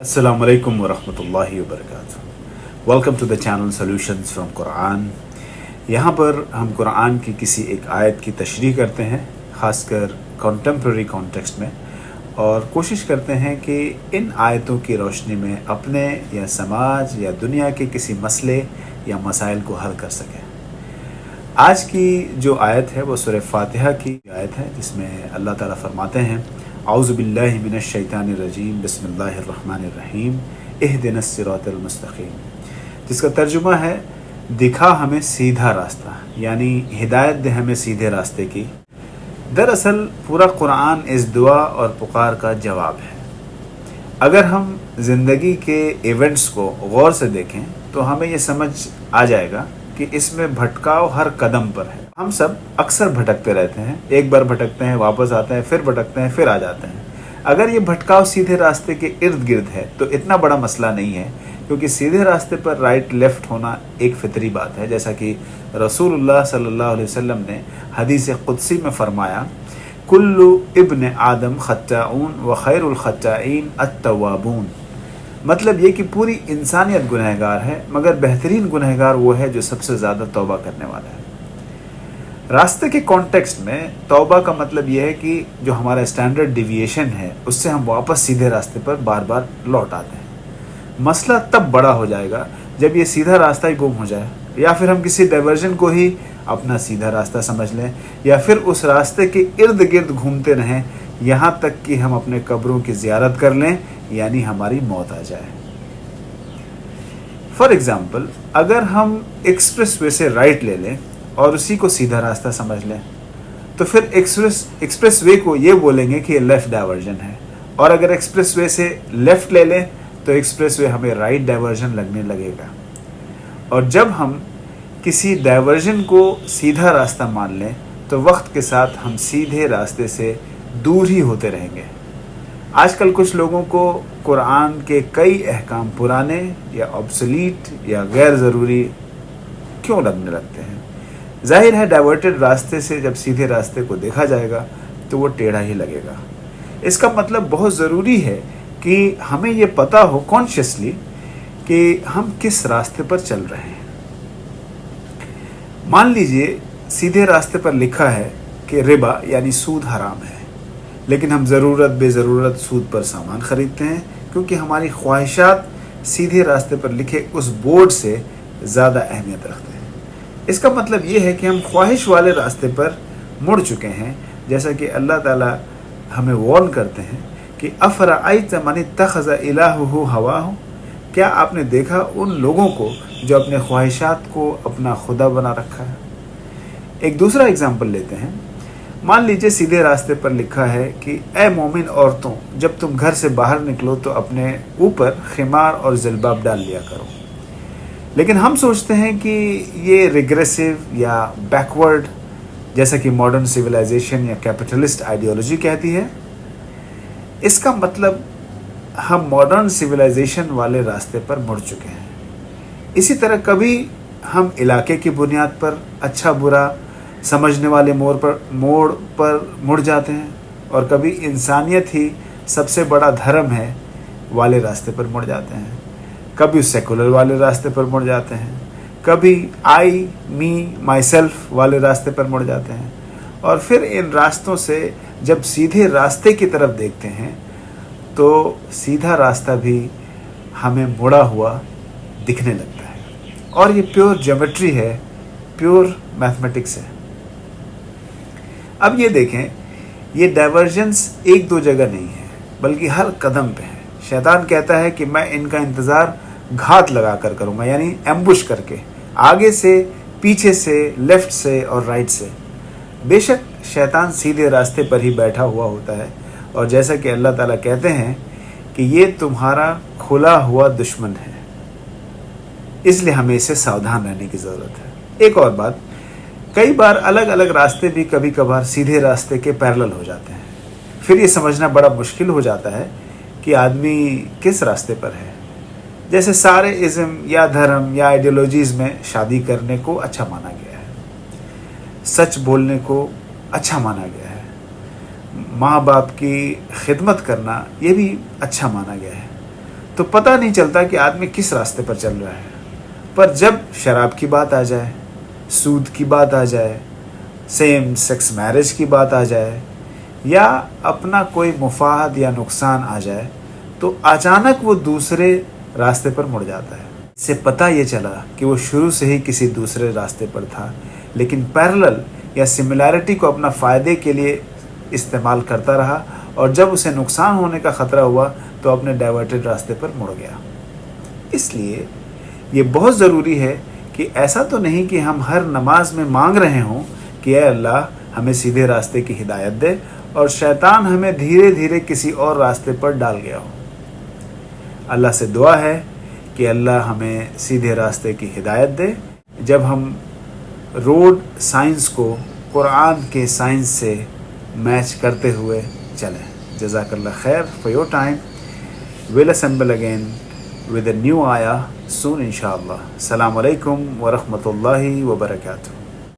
Assalamu alaikum wa rahmatullahi wa barakatuh. Welcome to the channel Solutions from Quran. यहाँ पर हम कुरान की किसी एक आयत की तशरीह करते हैं, ख़ासकर कंटेम्प्रेरी कॉन्टेक्स्ट में, और कोशिश करते हैं कि इन आयतों की रोशनी में अपने या समाज या दुनिया के किसी मसले या मसाइल को हल कर सकें। आज की जो आयत है वो सूरह फातिहा की आयत है, जिसमें अल्लाह ताला फरमाते हैं, औज़ु बिल्लाहि मिनश शैतानिर रजीम, बिस्मिल्लाहिर रहमानिर रहीम, इहदिनस सिरातल मुस्तकीम, जिसका तर्जुमा है दिखा हमें सीधा रास्ता, यानी हिदायत दे हमें सीधे रास्ते की। दरअसल पूरा कुरान इस दुआ और पुकार का जवाब है। अगर हम ज़िंदगी के इवेंट्स को गौर से देखें तो हमें ये समझ आ जाएगा कि इसमें भटकाव हर कदम पर है। हम सब अक्सर भटकते रहते हैं, एक बार भटकते हैं, वापस आते हैं, फिर भटकते हैं, फिर आ जाते हैं। अगर ये भटकाव सीधे रास्ते के इर्द गिर्द है तो इतना बड़ा मसला नहीं है, क्योंकि सीधे रास्ते पर राइट लेफ्ट होना एक फितरी बात है। जैसा कि रसूलुल्लाह सल्लल्लाहु अलैहि वसल्लम ने हदीस कुदसी में फरमाया, कुल्लु इब्न आदम खत्ताऊन व खैरुल खत्ताईन अत्तवाबून। मतलब ये कि पूरी इंसानियत गुनहगार है, मगर बेहतरीन गुनहगार वो है जो सबसे ज़्यादा तौबा करने वाला है। रास्ते के कॉन्टेक्स्ट में तौबा का मतलब यह है कि जो हमारा स्टैंडर्ड डिविएशन है उससे हम वापस सीधे रास्ते पर बार बार लौट आते हैं। मसला तब बड़ा हो जाएगा जब ये सीधा रास्ता ही गुम हो जाए, या फिर हम किसी डाइवर्जन को ही अपना सीधा रास्ता समझ लें, या फिर उस रास्ते के इर्द गिर्द घूमते रहें यहाँ तक कि हम अपने कब्रों की ज़ियारत कर लें, यानी हमारी मौत आ जाए। फॉर एग्ज़ाम्पल, अगर हम एक्सप्रेस वे से राइट ले लें और उसी को सीधा रास्ता समझ लें तो फिर एक्सप्रेस वे को ये बोलेंगे कि ये लेफ़्ट डाइवर्जन है, और अगर एक्सप्रेस वे से लेफ़्ट ले लें तो एक्सप्रेस वे हमें राइट डाइवर्जन लगने लगेगा। और जब हम किसी डाइवर्जन को सीधा रास्ता मान लें तो वक्त के साथ हम सीधे रास्ते से दूर ही होते रहेंगे। आजकल कुछ लोगों को कुरान के कई अहकाम पुराने या ऑब्सोलीट या गैर ज़रूरी क्यों लगने लगते हैं? जाहिर है डाइवर्टेड रास्ते से जब सीधे रास्ते को देखा जाएगा तो वो टेढ़ा ही लगेगा। इसका मतलब बहुत ज़रूरी है कि हमें ये पता हो कॉन्शियसली कि हम किस रास्ते पर चल रहे हैं। मान लीजिए सीधे रास्ते पर लिखा है कि रिबा यानी सूद हराम है, लेकिन हम ज़रूरत बेज़रूरत सूद पर सामान ख़रीदते हैं, क्योंकि हमारी ख्वाहिशात सीधे रास्ते पर लिखे उस बोर्ड से ज़्यादा अहमियत रखते हैं। इसका मतलब ये है कि हम ख्वाहिश वाले रास्ते पर मुड़ चुके हैं, जैसा कि अल्लाह ताला हमें वार्न करते हैं कि अफ़रअयत मन इत्तख़ज़ इलाहहु हवाहु, क्या आपने देखा उन लोगों को जो अपने ख्वाहिशात को अपना खुदा बना रखा है। एक दूसरा एग्जाम्पल लेते हैं। मान लीजिए सीधे रास्ते पर लिखा है कि ए मोमिन औरतों, जब तुम घर से बाहर निकलो तो अपने ऊपर खिमार और जिलबाब डाल लिया करो। लेकिन हम सोचते हैं कि ये रिग्रेसिव या बैकवर्ड, जैसा कि मॉडर्न सिविलाइजेशन या कैपिटलिस्ट आइडियोलॉजी कहती है। इसका मतलब हम मॉडर्न सिविलाइजेशन वाले रास्ते पर मुड़ चुके हैं। इसी तरह कभी हम इलाके की बुनियाद पर अच्छा बुरा समझने वाले मोड़ पर मुड़ जाते हैं, और कभी इंसानियत ही सबसे बड़ा धर्म है वाले रास्ते पर मुड़ जाते हैं। कभी सेकुलर वाले रास्ते पर मुड़ जाते हैं, कभी आई मी माई सेल्फ वाले रास्ते पर मुड़ जाते हैं, और फिर इन रास्तों से जब सीधे रास्ते की तरफ देखते हैं तो सीधा रास्ता भी हमें मुड़ा हुआ दिखने लगता है। और ये प्योर ज्योमेट्री है, प्योर मैथमेटिक्स है। अब ये देखें, ये डाइवर्जेंस एक दो जगह नहीं है, बल्कि हर कदम पे है। शैतान कहता है कि मैं इनका इंतज़ार घात लगा कर करूँगा, यानी एम्बुश करके, आगे से, पीछे से, लेफ़्ट से और राइट से। बेशक शैतान सीधे रास्ते पर ही बैठा हुआ होता है, और जैसा कि अल्लाह ताला कहते हैं कि ये तुम्हारा खुला हुआ दुश्मन है, इसलिए हमें इससे सावधान रहने की ज़रूरत है। एक और बात, कई बार अलग अलग रास्ते भी कभी कभार सीधे रास्ते के पैरेलल हो जाते हैं। फिर ये समझना बड़ा मुश्किल हो जाता है कि आदमी किस रास्ते पर है। जैसे सारे इज़्म या धर्म या आइडियोलॉजीज़ में शादी करने को अच्छा माना गया है, सच बोलने को अच्छा माना गया है, माँ बाप की खिदमत करना ये भी अच्छा माना गया है। تو پتہ نہیں چلتا کہ آدمی کس راستے پر چل رہا ہے. پر جب شراب کی بات آ جائے، سود کی بات آ جائے، سیم سیکس میرج کی بات آ جائے، یا اپنا کوئی مفاد یا نقصان آ جائے، تو اچانک وہ دوسرے راستے پر مڑ جاتا ہے. اس سے پتہ یہ چلا کہ وہ شروع سے ہی کسی دوسرے راستے پر تھا، لیکن پیرلل یا سملیرٹی کو اپنا فائدے کے لیے استعمال کرتا رہا، اور جب اسے نقصان ہونے کا خطرہ ہوا تو اپنے ڈائیورٹڈ راستے پر مڑ گیا. اس لیے یہ بہت ضروری ہے کہ ایسا تو نہیں کہ ہم ہر نماز میں مانگ رہے ہوں کہ اے اللہ ہمیں سیدھے راستے کی ہدایت دے، اور شیطان ہمیں دھیرے دھیرے کسی اور راستے پر ڈال گیا ہو. اللہ سے دعا ہے کہ اللہ ہمیں سیدھے راستے کی ہدایت دے. جب ہم روڈ سائنس کو قرآن کے سائنس سے میچ کرتے ہوئے چلیں. جزاک اللہ خیر for your time. We'll assemble again with a new ayah soon inshallah. Assalamu alaikum wa rahmatullahi wa barakatuh.